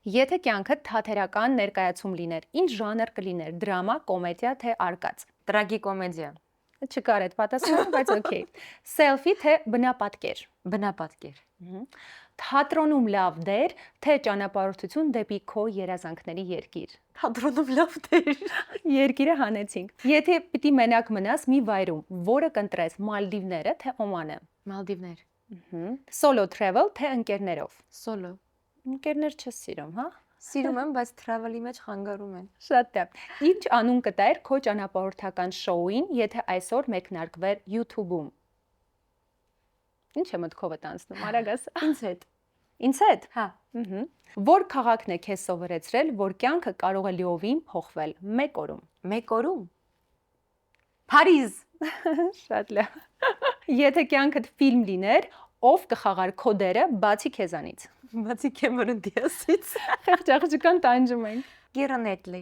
Եթե կյանքդ թատերական ներկայացում լիներ, ինչ ժանր կլիներ՝ դրամա, կոմեդիա, թե արկած։ Տրագիկոմեդիա։ Չկար այդ պատասխանը, բայց օքեյ։ Սելֆի, թե բնապատկեր։ Բնապատկեր։ Թատրոնում լավ դեր, թե ճանապարհորդություն դեպի քո երազանքների երկիր։ Թատրոնում լավ դեր։ Երկիրը հանեցինք։ Եթե պիտի մենակ մնաս մի վայրում, որը կընտրես՝ Մալդիվները, թե Օմանը։ Մալդիվներ։ Solo travel, թե ընկերներով։ Solo։ Ընկերներ չես սիրում, հա։ Սիրում եմ, բայց travel-ի մեջ խանգարում են։ Շատ լավ։ Ինչ անուն կտայր քո ճանապարհորդական շոուին, եթե այսօր մեկնարկվեր YouTube-ում։ Ինչ է մտքովդ անցնում, արագ ասա։ Ինձ հետ։ Ինձ հետ։ Հա։ Որ քաղաքն է քեզ սովորեցրել, որ կյանքը կարող է լիովին փոխվել մեկ օրում։ Մեկ օրում։ Փարիզ։ Շատ լավ։ Եթե կյանքդ ֆիլմ լիներ, ով կխաղար քո դերը բացի քեզանից։ Բացի Կեմերոն Դիասից։ Խեղճ աղջկան տանջում ենք։ Կիրա Նեթլի։